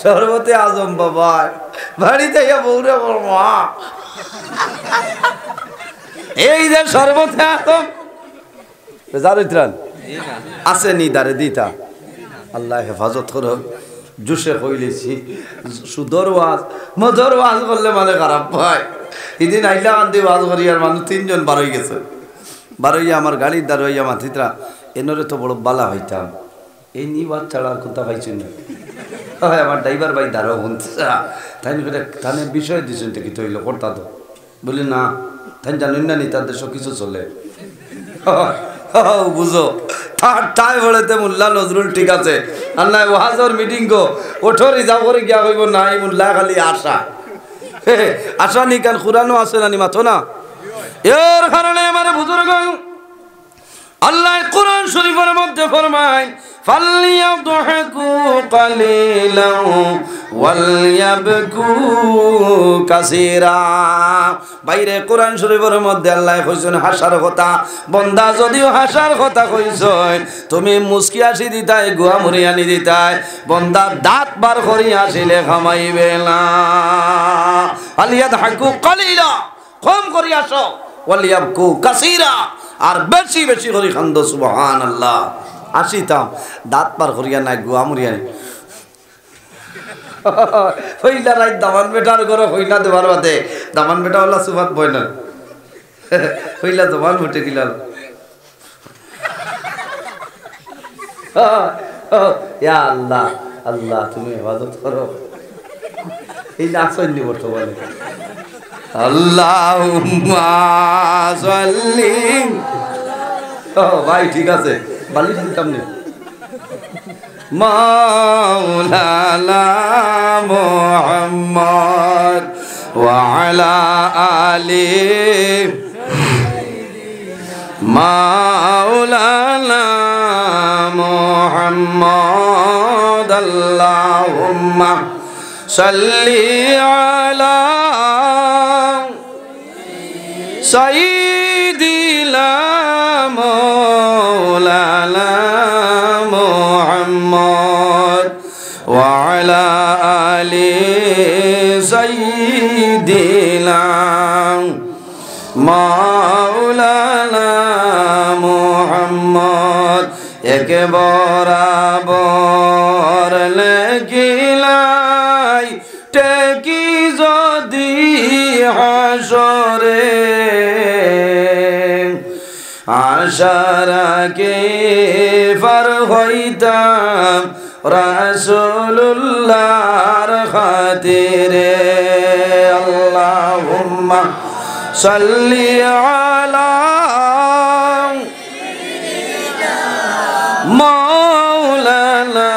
শরবতে আজম বাবা বাড়িতে বউরে মা এই যে শরবতে আজম জারিত্রান আছে নি দারে দিতা আল্লাহ হেফাজত করো জুসে কইলেছি সুদর ওয়াজ মধুর ওয়াজ করলে মানে খারাপ হয় এদিন আইলা কান্দি ওয়াজ করি আর মানুষ 3 জন বার হয়ে গেছে বার হইয়া আমার গাড়ির দ্বার হইয়া মাথিতরা এনরে তো বড় বালা হইতাম এই নি ওয়াজ ছাড়া আর কোথা পাইছি না হয় আমার ড্রাইভার ভাই দাঁড়াও শুনছে তাই তাহলে বিষয় দিয়েছেন কি তৈল করতা তো বলি না তাই জানেন না নি তাদের সব কিছু চলে বুঝো তাই বলেতে মোল্লা নজরুল ঠিক আছে আর নাই ওয়াজর মিটিং গো ওঠো রিজার্ভ করে গিয়া হইব না এই মোল্লা খালি আশা আশা নি কান কুরআনও আছে না নি মাথো না এর কারণে আমার বুজুর্গ আল্লাহ কোরআন শরীফের মধ্যে ফরমায় ফালইয়াদহাকু কালিলান ওয়ালইয়াবকু কাসীরা বাইরে কোরআন শরীফের মধ্যে আল্লাহ কইছেন হাসার কথা বান্দা যদিও হাসার কথা কইছ তুমি মুস্কি আসি দিতাই গুয়া মুড়ি আনি দিতাই বান্দা দাঁত বার করি আসিলে খামাইবে না ফালইয়াদহাকু কালিলা কম করি আসো ওয়ালইয়াবকু কাসীরা আর বেশি বেশি করি খান্দ সুবহানাল্লাহ আসিতাম দাঁত পার করিয়া নাই গুয়া মুড়িয়া নাই হইলা রাই দামান বেটার ঘর হইলা দেবার বাদে দামান বেটা হল্লা সুভাত বই না হইলা দামান উঠে দিলাম আল্লাহ আল্লাহ তুমি হেফাজত করো এই নাচনি বর্তমানে আল্লাহুম্মা সাল্লি ভাই ঠিক আছে বালিশ দিতাম না মাওলানা মুহাম্মদ ওয়া আলা আলি মাওলানা মুহাম্মদ আল্লাহুম্মা সাল্লি আলা সাইয়্যিদিনা মাওলানা মুহাম্মদ ওয়া আলা আলি সাইয়্যিদিনা মাওলানা মুহাম্মদ এক বরাবর লাগিলাই টেকি যদি হাসরে আশারাকে ফার হইতাম রাসূলুল্লাহর খাতিরে আল্লাহুম্মা সাল্লি আলা মাওলানা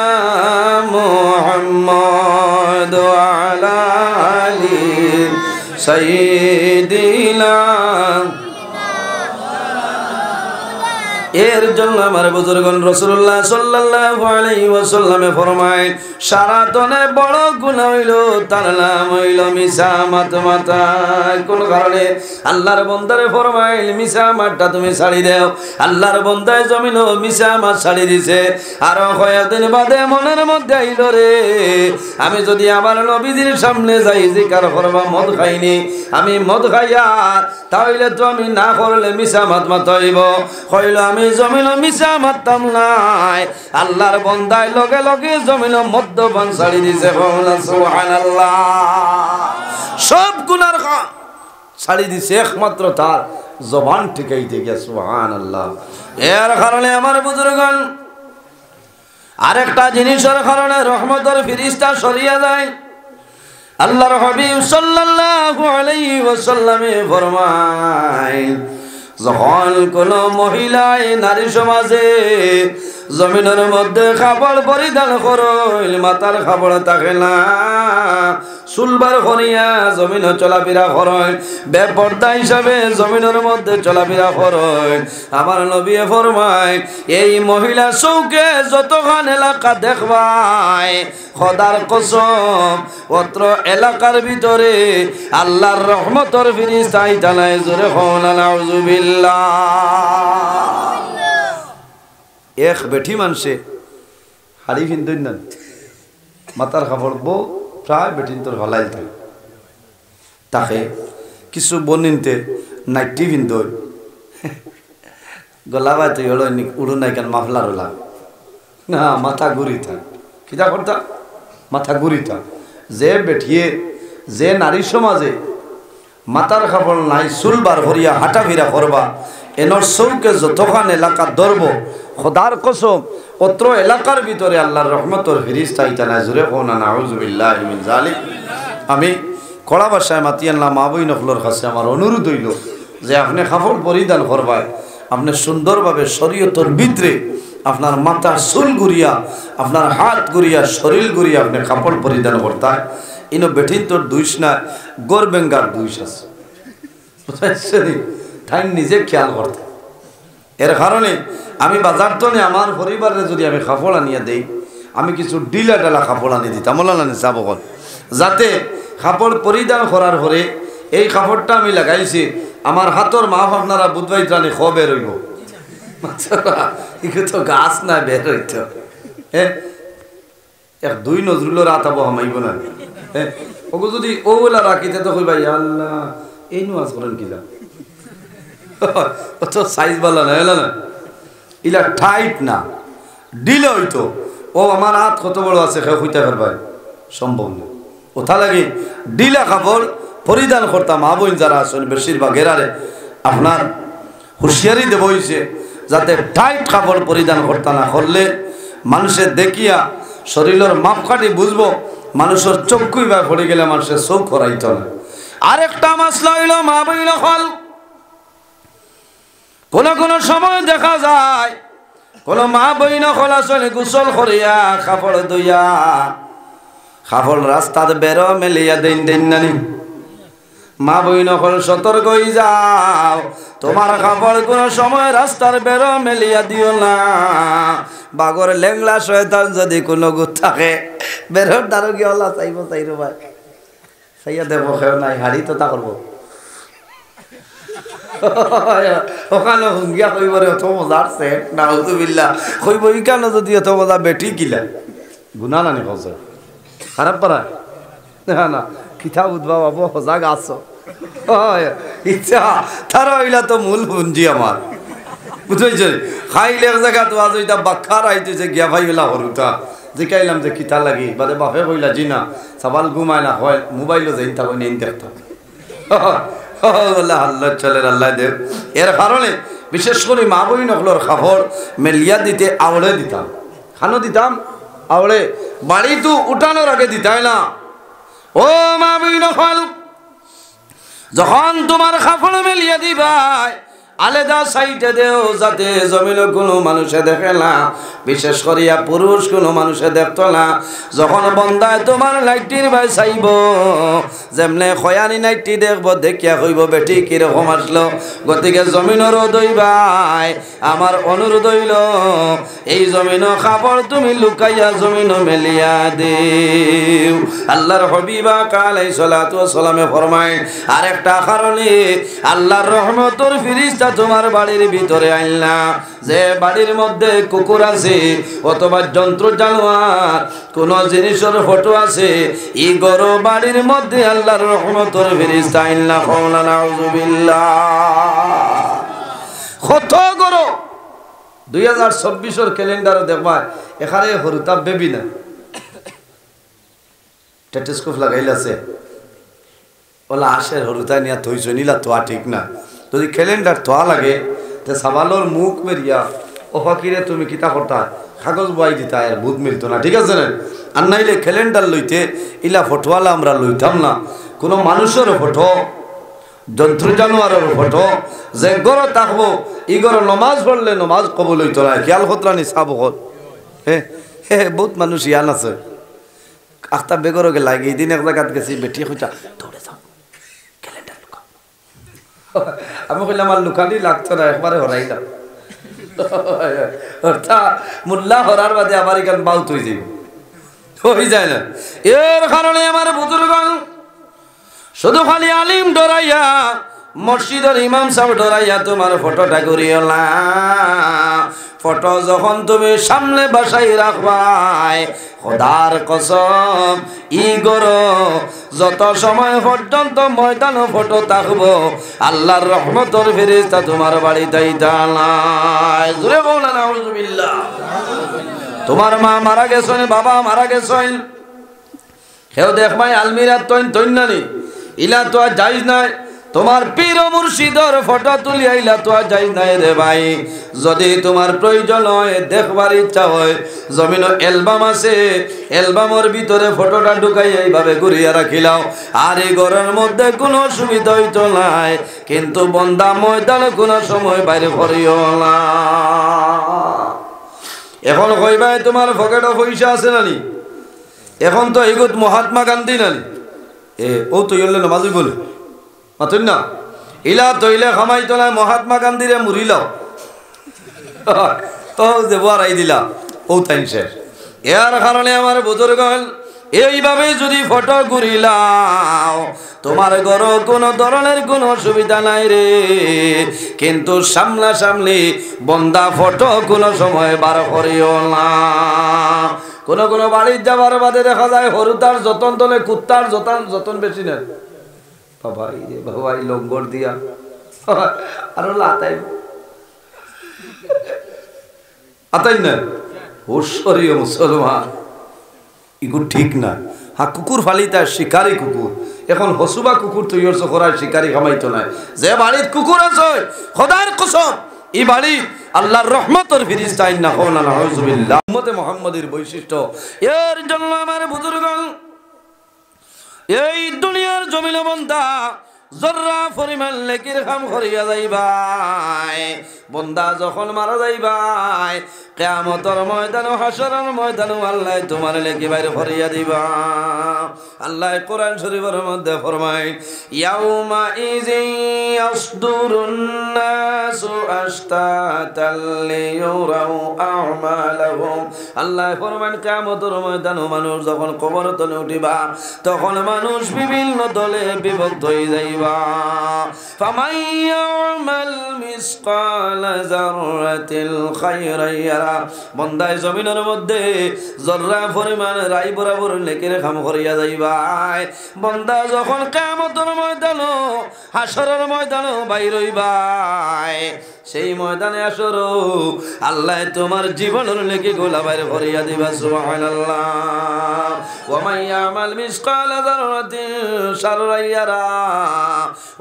মুহাম্মদ ওয়া আলা আলি সাইয়্যিদিনা এর জন্য আমার বুজুর্গণ রাসূলুল্লাহ সাল্লাল্লাহু আলাইহি ওয়াসাল্লামে ফরমায় সারাতনে বড় গুনাহ হইল তার নাম হইল মিসামাত মাতা কোন কারণে আল্লাহর বান্দারে ফরমাইল মিসামাতটা তুমি ছাড়ি দাও আল্লাহর বান্দায় জমিন মিসামাত ছাড়ি দিছে আর কয়েকদিন বাদে মনের মধ্যে আইল রে আমি যদি আমার নবীজির সামনে যাই জিকির করবা মদ খাইনি আমি মদ খাইয়া তাহলে তো আমি না করলে মিসামাত মাতাইব কইল আমি জমিন মিশা মারতাম নাই আল্লাহর বন্দায় লগে লগে জমিন মদ্যপান ছাড়ি দিছে সুবহানাল্লাহ সব গুনার ছাড়ি দিছে একমাত্র তার জবান ঠিকাইতে গিয়া সুবহানাল্লাহ এর কারণে আমার বুজুর্গণ আরেকটা জিনিসের কারণে রহমতের ফেরেশতা সরিয়া যায় আল্লাহর হাবিব সাল্লাল্লাহু আলাইহি ওয়াসাল্লামে ফরমায় যখন কোন মহিলায় নারী সমাজে জমিনের মধ্যে কাপড় পরিধান করইল মাথার কাপড় থাকে না চুলবার করিয়া জমিন চলাফেরা করইল বেপর্দা হিসাবে জমিনের মধ্যে চলাফেরা করইল আমার নবী ফরমায় এই মহিলা চৌকে যতখান এলাকা দেখবাই খোদার কসম অত্র এলাকার ভিতরে আল্লাহর রহমতের ফেরেশতা আইতানায় জোরে কওনা নাউযুবিল্লাহ এক বেঠি মানছে হাড়ি ফিন্দুন না মাথার কাপড় বউ প্রায় বেটিন তোর হলাই থাকে তাকে কিছু বনিনতে নাইটি ভিন্দো গলা বাই তুই হলো উড়ো নাই কেন মাফলার হলা না মাথা ঘুরি থাক কিতা করতা মাথা ঘুরি থাক যে বেঠিয়ে যে নারী সমাজে মাথার কাপড় নাই চুল বার করিয়া হাঁটা ফিরা করবা এনর চৌকে যতখান এলাকা ধরব খোদার কসম অত্র এলাকার ভিতরে আল্লাহর রহমতর ফিরিস্তা ইতা নাই জুড়ে কোন না নাউযুবিল্লাহি মিন যালিক আমি কড়া ভাষায় মাতি আল্লাহ মা বই নকলর কাছে আমার অনুরোধ হইল যে আপনি কাপড় পরিধান করবায় আপনি সুন্দরভাবে শরীয়তর ভিতরে আপনার মাথার চুল ঘুরিয়া আপনার হাত ঘুরিয়া শরীর ঘুরিয়া আপনি কাপড় পরিধান করতায় ইনো বেঠিন তোর দুইশ না গোর বেঙ্গার দুইশ আছে তাই নিজে খেয়াল করতে এর কারণে আমি বাজার তো আমার পরিবারে যদি আমি কাপড় আনিয়া দেই আমি কিছু ডিলা ডালা কাপড় আনি দিতাম মোলানি চাবকল যাতে কাপড় পরিধান করার পরে এই কাপড়টা আমি লাগাইছি আমার হাতর মাপ আপনারা বুধবাই জানি খ বের হইব তো গাছ না বের হইত হ্যাঁ এক দুই নজরুলের আতাবো হামাইব না হ্যাঁ ওগো যদি ওলা রাখিতে তো কই ভাই আল্লাহ এই নামাজ করেন কিলা তো সাইজ বালা না এলা না ইলা টাইট না ডিলে হইতো ও আমার হাত কত বড় আছে কেউ হইতে পারবাই সম্ভব না ওথা লাগে ডিলা কাপড় পরিধান করতাম মা বোন যারা আসলে বেশিরভাগ এরারে আপনার হুঁশিয়ারি দেব হইছে যাতে টাইট কাপড় পরিধান করতে না করলে মানুষের দেখিয়া শরীরের মাপকাঠি বুঝবো মানুষের চক্ষুই বা পড়ে গেলে মানুষের চোখ করাইত না আরেকটা মাসলা হইল মা বইল ফল কোন কোন সময় দেখা যায় কোন মা বইন খোলা চলে গোসল করিয়া কাপড় দইয়া কাপড় রাস্তাত বেরো মেলিয়া দেন দেন নানি মা বইন হল সতর্ক হয়ে যাও তোমার কাপড় কোন সময় রাস্তার বেরো মেলিয়া দিও না বাগর লেংলা শয়তান যদি কোনো গুত থাকে বেরোর দ্বারো গিয়ে হলা চাইব চাইরো ভাই চাইয়া দেবো খেয়ে নাই হাড়ি তো তা করবো ওখানে হুঙ্গিয়া কইবরে অত মজার সেট নাউযুবিল্লাহ কইব ইকানো যদি অত মজা বেটি কিলা গুনাহ নানি কইছে খারাপ পারা না না কিতা উদ্ভব হবো সজাগ আছো ইচ্ছা তার হইলা তো মূল পুঞ্জি আমার বুঝাইছে খাইলে এক জায়গা তো আজ ওইটা বাক্কার আইতেছে গিয়া ভাইলা হরুতা জিকাইলাম যে কিতা লাগি বাদে বাপে কইলা জি না সাবাল ঘুমায় না হয় মোবাইলও যাই থাকো নেই দেখতো আল্লাহ আল্লাহ চলের আল্লাহ দেব এর কারণে বিশেষ করে মা বই নকলর খাবার মেলিয়া দিতে আওড়ে দিতাম খানো দিতাম আওড়ে বাড়ি তো উঠানোর আগে দিতাই না ও মা বই নকল যখন তোমার খাফড় মেলিয়া দিবাই আলাদা সাইডে দেও যাতে জমিনে কোনো মানুষে দেখে না বিশেষ করিয়া পুরুষ কোনো মানুষে দেখতো না যখন বন্দায় তোমার লাইটির ভাই চাইব যেমনে খয়ানি নাইটি দেখব দেখিয়া কইব বেটি কিরকম আসলো গতিকে জমিনেরও দইবাই আমার অনুরোধ হইল এই জমিন খাবার তুমি লুকাইয়া জমিন মেলিয়া দেও আল্লাহর হবিবা আলাইহিস সালাতু ওয়াস সালামে ফরমায় আরেকটা কারণে আল্লাহর রহমতের ফিরিস্তা তোমার বাড়ির ভিতরে আইলা যে বাড়ির মধ্যে কুকুর আছে অথবা যন্ত্র জানোয়ার কোন জিনিসের ফটো আছে এই গরো বাড়ির মধ্যে আল্লাহর রহমতের ফেরেশতা আইলা কওলা নাউযুবিল্লাহ কত গরো 2024 এর ক্যালেন্ডারে দেখবা এখানে হরুতা বেবি না টেলিস্কোপ লাগাইলাছে ওলা আশের হরুতা নিয়া থইছ নিলা তো ঠিক না যদি ক্যালেন্ডার তোয়া লাগে তো সাবালোর মুখ মেরিয়া ও ফাকিরে তুমি কিতা করতা কাগজ বই দিতা আর ভূত মিলতো না ঠিক আছে না আর নাইলে ক্যালেন্ডার লইতে ইলা ফটোয়ালা আমরা লইতাম না কোনো মানুষের ফটো যন্ত্র জানোয়ারের ফটো যে গড় থাকবো ই গড় নমাজ পড়লে নমাজ কবুল হইতো না খেয়াল খতরানি চাব হল হে হে বহুত মানুষ ইয়ান আছে আখতা বেগর গে লাগে এই দিন এক জায়গাত গেছি বেটি কইতা দৌড়ে যাও ক্যালেন্ডার লুকা আমি কইলাম আর লুকানি লাগতো না একবারে হরাইলাম অর্থাৎ মোল্লা হরার বাদে আমার এখান বাউত হয়ে যাবে হয়ে যায় না এর কারণে আমার বুজুর্গণ শুধু খালি আলিম ডরাইয়া মসজিদের ইমাম সাহেব ডরাইয়া তোমার ফটোটা করিও না ফটো যখন তুমি সামনে বাসাই রাখবাই খোদার কসম ই গরো যত সময় পর্যন্ত ময়দান ফটো থাকবো আল্লাহর রহমতের ফেরেশতা তোমার বাড়িতে নাই। জোরে বলো না আউযুবিল্লাহ। তোমার মা মারা গেছেন, বাবা মারা গেছেন, কেউ দেখবাই আলমিরা তৈন্যানি ইলা তো আর যাইজ নাই। তোমার পীর ও মুর্শিদর ফটো তুলি আইলা তো আর যাইজ নাই রে ভাই। যদি তোমার প্রয়োজন হয় দেখবার ইচ্ছা হয় জমিন অ্যালবাম আছে, অ্যালবামের ভিতরে ফটোটা ঢুকাই এইভাবে ঘুরিয়ে রাখিলাও। আর এই ঘরের মধ্যে কোনো সুবিধা হইতো নাই, কিন্তু বন্দা ময়দানে কোনো সময় বাইরে করিও না। এখন কইবাই তোমার পকেটে পয়সা আছে নানি, এখন তো এগুত মহাত্মা গান্ধী নানি ও তো ইলে নামাজি বলে মাতুন না ইলা তৈলে খামাই তোলা মহাত্মা গান্ধীরে মুড়িলাও তো দেব আড়াই দিলা ও তাই শেষ। এর কারণে আমার বুজুর্গ এইভাবে যদি ফটো ঘুরিলাও তোমার ঘর কোনো ধরনের কোনো অসুবিধা নাই রে, কিন্তু সামনাসামনি বন্দা ফটো কোনো সময় বার করিও না। কোনো কোনো বাড়ির যাবার বাদে দেখা যায় হরুতার যতন তলে কুত্তার যতন বেশি নেই বাবাই রে বাবাই লঙ্গর দিয়া আরো লাতাই আতাই না হুশরিয় মুসলমান ইগু ঠিক না। হ্যাঁ কুকুর ফালিতা শিকারি কুকুর, এখন হসুবা কুকুর তৈরি করার শিকারি কামাইতো নাই। যে বাড়ির কুকুর আছে খোদার কসম এই বাড়ি আল্লাহর রহমতের ফেরেশতা না হও না নাউযুবিল্লাহ। উম্মতে মুহাম্মাদের বৈশিষ্ট্য। এর জন্য আমার বুজুর্গণ এই দুনিয়ার জমিনে বন্দা জর্রা পরিমাণ নেকির কাম করিয়া যাইবাই, বন্দা যখন মারা যাইবাই কিয়ামতের ময়দান হাশরের ময়দান আল্লাহ তোমার নেকি বাইরে করিয়া দিবা। আল্লাহ কোরআন শরীফের মধ্যে ফরমায় ইয়াউমা ইযি ইয়াসদুরুন নাসু আশতাতাল লিয়ুরাউ আমালাহুম। আল্লাহ ফরমান কিয়ামতের ময়দান মানুষ যখন কবর তলে উঠিবা তখন মানুষ বিভিন্ন দলে বিভক্ত হয়ে যাইবা। ফামান ইয়ামাল মিসকালা যাররাতিল খায়রান ইয়ারা। বন্দায় জমিনের মধ্যে জর্রা পরিমাণ রাই বরাবর নেকির কাম করিয়া যাইবাই। বন্দা যখন কিয়ামতের ময়দান হাশরের ময়দান বাইর হইবাই, সেই ময়দানে আসর আল্লাহ তোমার জীবনের নেকি গোলা বাইর করিয়া দিবা। সুবহানাল্লাহ। ওয়া মান ইয়ামাল মিসকালা যাররাতিন শাররান ইয়ারা।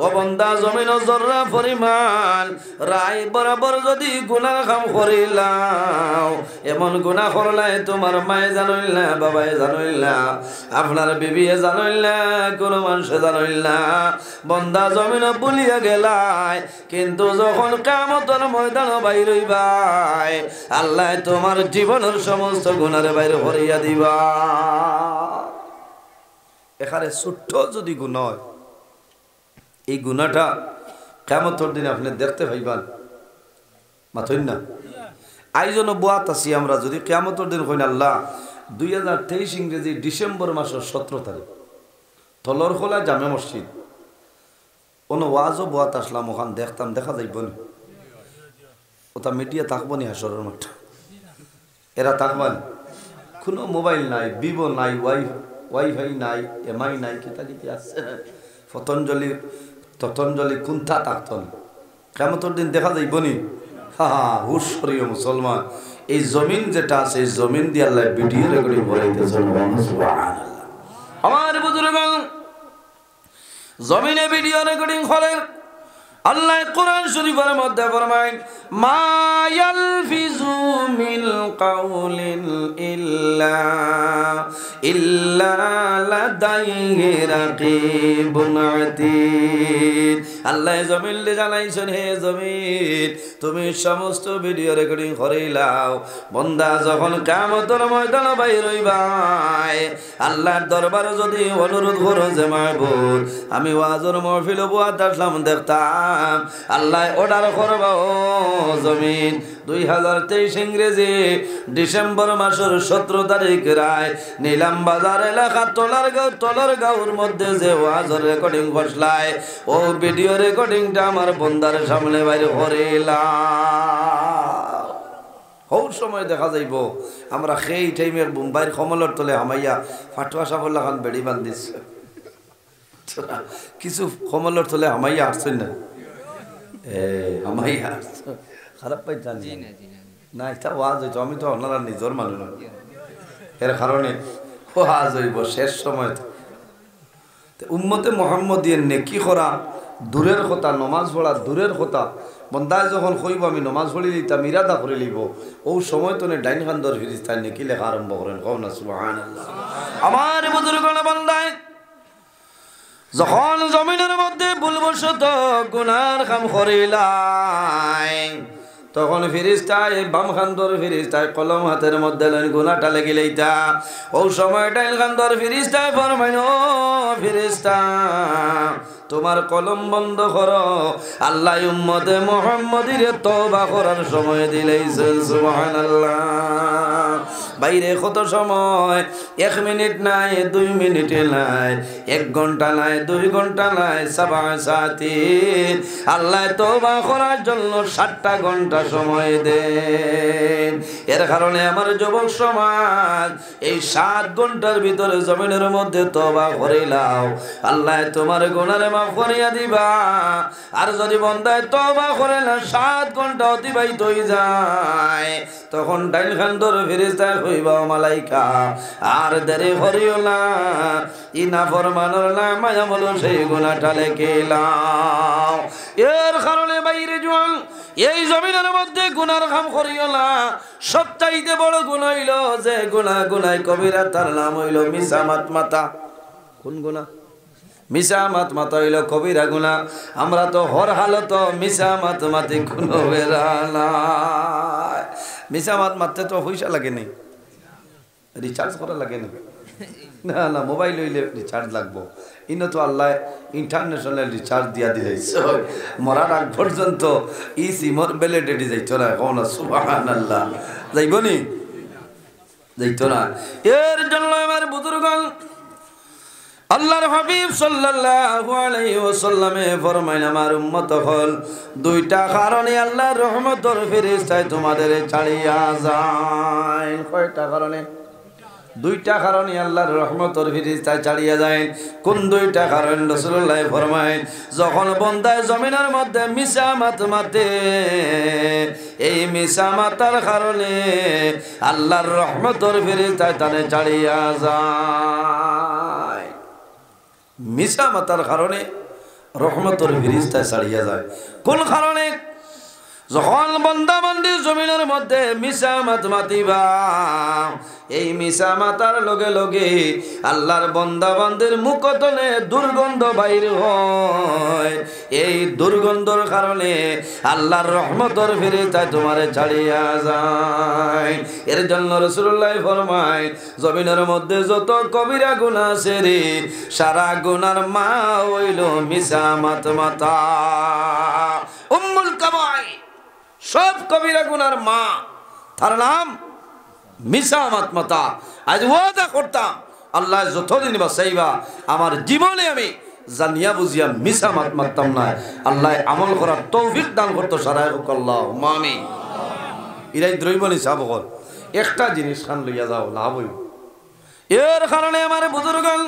ও বন্দা জমিন জর্রা পরিমাণ রাই বরাবর যদি গুনাহ কাম করিলাও, এমন গুনাহ করলাই তোমার মায়ে জানইল না, বাবায়ে জানইল না, আপনার বিবিয়ে জানইল না, কোনো মানুষে জানইল না, বন্দা জমিন ভুলিয়া গেলাই, কিন্তু যখন কিয়ামতের ময়দান বাইর হইবাই আল্লাহ তোমার জীবনের সমস্ত গুনাহ বাইর করিয়া দিবা। এখানে ছোট্ট যদি গুনাহ হয় এই গুনাহটা কিয়ামতের দিনে আপনি দেখতে পাইবেন মাথইন না। আইজন বুয়াত আছি আমরা যদি কিয়ামতের দিন কইন আল্লাহ 2023 ইংরেজি ডিসেম্বর মাসের 17 তারিখ তলরখোলা জামে মসজিদ কোনো ওয়াজও বুয়াত আসলাম ওখান দেখতাম, দেখা যাইব না ওটা মিডিয়া থাকবো নি হাসরের মাঠ এরা থাকবেন, কোনো মোবাইল নাই, ভিভো নাই, ওয়াইফাই নাই, এমআই নাই, কিতা কিতা আছে পতঞ্জলি কুন্থা থাকতন কিয়ামতের দিন দেখা যাইব নি। হা হুশ করিও মুসলমান, এই জমিন যেটা আছে এই জমিন দিয়ে আল্লাহ ভিডিও রেকর্ডিং বলাইতে সুবহানাল্লাহ। আমার বুজুর্গগণ জমিনে ভিডিও রেকর্ডিং করেন। আল্লাহ কোরআন শরীফের মধ্যে ফরমায় মা ইয়ালফিজু মিন কাউলিন ইল্লা লাদাইহি রাকিবুন আতীদ। আল্লাহ জমিন জানাইছেন হে জমিন তুমি সমস্ত ভিডিও রেকর্ডিং করিলাও, বন্দা যখন কিয়ামতের ময়দান বাইর হইবাই আল্লাহর দরবারে যদি অনুরোধ করো যে মাহবুব আমি ওয়াজের মাহফিল বুয়াত আসলাম দেখতাম, আল্লাহ অর্ডার করবা ও জমিন 2023 ইংরেজি ডিসেম্বর মাসের 17 তারিখ রায় নীলাম বাজার এলাকা তলার গাঁওর মধ্যে যে ওয়াজের রেকর্ডিং বসলায় ও ভিডিও রেকর্ডিংটা আমার বন্দার সামনে বাইরে করিলাম। হৌ সময় দেখা যাইব আমরা সেই টাইমের মুম্বাইয়ের কমলের তলে হামাইয়া ফাটুয়া সাফল্লা খান বেড়ি বান্ধিছে কিছু কমলের তলে হামাইয়া আসছেন না হামাইয়া খারাপ পাই জানি না এটা ওয়াজ হইতো আমি তো আপনারা নিজের মানুষ এর কারণে ওয়াজ হইব শেষ সময় উম্মতে মোহাম্মদিয়ে নেকি করা দূরের কথা নমাজ পড়া দূরের কথা বন্দায় যখন কইব আমি নমাজ পড়ি লিতাম ইরাদা করে লিব ও সময় তো ডাইন খান্দর ফিরিস্তায় নেকি লেখা আরম্ভ করেন কও না সুবহানাল্লাহ আমার বুজুর্গণ বান্দায় যখন জমিনের মধ্যে ভুলবশত গুনার কাম করিলাই তখন ফিরিস্তায় বাম খান্দর ফিরিস্তায় কলম হাতের মধ্যে লইন গুনাহটা লেগে লইতা ও সময় ডাইন খান্দর ফিরিস্তায় ফরমাইন ও ফিরিস্তা তোমার কলম বন্ধ করো আল্লাহ উম্মতে মুহাম্মদিরে তওবা করার সময় দিলেইছে সুবহানাল্লাহ বাইরে কত সময় 1 মিনিট নাই 2 মিনিট নাই 1 ঘন্টা নাই 2 ঘন্টা নাই সাবা সাথী আল্লাহ তওবা করার জন্য 7টা ঘন্টা সময় দেন এর কারণে আমার যুবক সমাজ এই 7 ঘন্টার ভিতরে জমিনের মধ্যে তওবা করিলাও আল্লাহ তোমার গুনাহ মাফ করিয়া দিবা আর যদি বান্দায় তওবা করে না 7 ঘন্টা অতিবাহিত হয়ে যায় তখন ডাইন খান্দর ফেরেশতা কইবা মালাইকা আর দেরি করিও না ইনা ফরমানোর না মায়া বলো সেই গুনাহটা লেখেলাও এর কারণে বাইরে জোয়ান এই জমিনের মধ্যে গুনার কাম করিও না সবচাইতে বড় গুনাহ হইল যে গুনাহ কবিরা তার নাম হইল মিসামাত মাতা কোন গুনাহ মিসামাত মাতা হইল কবিরা গুনাহ আমরা তো হর হালত মিসামাত মাতি কোনো বেরা না মিসামাত মারতে তো পয়সা লাগে নাই রিচার্জ করা লাগে না না না মোবাইল হইলে রিচার্জ লাগবো ইনো তো আল্লাহ ইন্টারন্যাশনাল রিচার্জ দিয়া দিলাইছে মরার আগ পর্যন্ত ই সিমর ভ্যালিডিটি যাইতো না কোন সুবহানাল্লাহ যাইব নি যাইতো না এর জন্য আমার বুজুর্গণ আল্লাহর হাবিব সাল্লাল্লাহু আলাইহি ওয়াসাল্লামে ফরমাইলেন আমার উম্মত হল 2টা কারণে আল্লাহর রহমতের ফেরেশতায় তোমাদের ছাড়িয়া যায় কয়টা কারণে 2টা কারণে আল্লাহর রহমতের ফেরেশতায় ছাড়িয়া যায় কোন 2টা কারণ রাসূলুল্লাহ ফরমায় যখন বান্দায় জমিনের মধ্যে মিসামাত মাতে এই মিসামাতার কারণে আল্লাহর রহমতের ফেরেশতায় তারে ছাড়িয়া যায় মিসামাতার কারণে রহমতের ফেরেশতা ছাড়িয়া যায় কোন কারণে যখন বান্দা বান্দি জমিনের মধ্যে মিসামাত মাতিবা এই মিসামাতার লগে লগে আল্লাহর বান্দা বান্দির মুখতনে দুর্গন্ধ বাইর হয় এই দুর্গন্ধর কারণে আল্লাহর রহমতের ফেরেশতা তোমারে ছাড়িয়া যায় এর জন্য রাসূলুল্লাহ ফরমায় জমিনের মধ্যে যত কবিরা গুনাহ আছে রে সারা গুনার মা হইল মিসামাত মাতা উম্মুল কাবাই সব কবিরা গুনার মা তার নাম মিসামাত মাতা আজ ওয়াদা করতাম আল্লাহ যতদিন বাঁচাইবা আমার জীবনে আমি জানিয়া বুঝিয়া মিসামাত মারতাম না আল্লাহ আমল করার তৌফিক দান করতো সারাই হোক আল্লাহুম্মা আমিন ইরাই দ্রৈবনি সাবকর একটা জিনিস খান লইয়া যাও লাভ হইব এর কারণে আমার বুজুর্গণ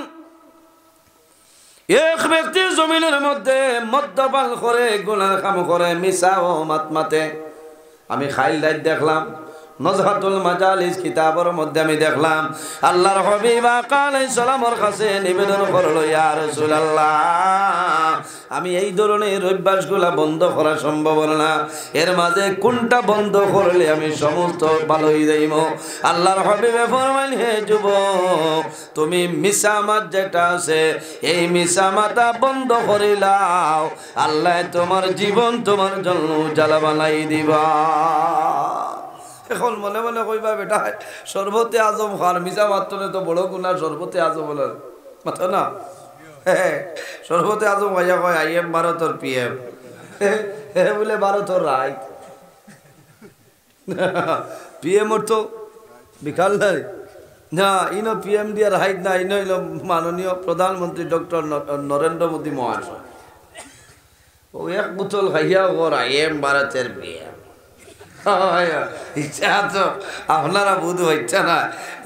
এক ব্যক্তি জমিনের মধ্যে মদ্যপান করে গুনার কাম করে মিসা ও মাতমাতে আমি খাইল রাত দেখলাম নজহাতুল মাজালিস কিতাবের মধ্যে আমি দেখলাম আল্লাহর হাবিব আলাইহিস সালামের কাছে নিবেদন করলো ইয়া রাসূলুল্লাহ আমি এই ধরনের অভ্যাসগুলা বন্ধ করা সম্ভব না এর মাঝে কোনটা বন্ধ করলে আমি সমস্ত ভালো হয়ে যাইব আল্লাহর হাবিব ফরমাইলেন হে যুবক তুমি মিসামাত যেটা আছে এই মিসামাতা বন্ধ করিলাও আল্লাহ তোমার জীবন তোমার জন্য জ্বালা বানাই দিবা এখন মনে মনে কইবা বেটা সর্বতে আজম খান মিসা মাত্রনে তো বড় গুণা সর্বতে আজম বলার মাথা না সর্বতে আজম ভাইয়া কয় আইএম ভারতর পিএম বলে ভারতর রাইট পিএম ওর তো বিকাল নাই না ইনো পিএম দিয়ার হাইট না ইনো হইল মাননীয় প্রধানমন্ত্রী ডক্টর নরেন্দ্র মোদী মহাশয় ও এক বোতল খাইয়া ওর আইএম ভারতের পিএম ইচ্ছা তো আপনারা বুধ ইচ্ছা না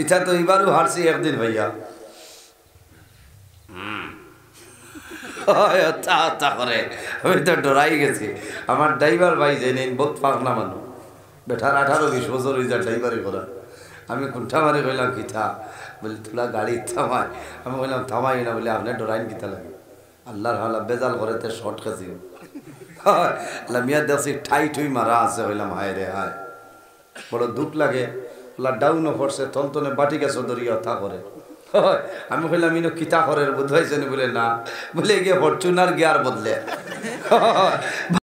ইচ্ছা তো এবারও হারছি একদিন ভাইয়া করে আমি তো ডরাই গেছি আমার ড্রাইভার ভাই জেনে বহুত পাগনা মানুষ বেটার 18-20 বছর হয়ে যায় ড্রাইভারি করা আমি কোনটা মারে কইলাম কিতা বলে তোলা গাড়ি থামায় আমি বললাম থামাই না বলে আপনার ডরাইন কিতা লাগে আল্লাহর হালা বেজাল করেতে শর্ট খাসি মিয়া দেখছি ঠাই ঠুই মারা আছে হইলাম হায় রে হায় বড় দুঃখ লাগে ওলা ডাউনও পড়ছে তলতনে বাটি গেছে দরিয়া থা করে আমি কইলাম ইনো কিতা করে বোধ হয়েছে বলে না বলে গিয়ে ফরচুনার গিয়ার বদলে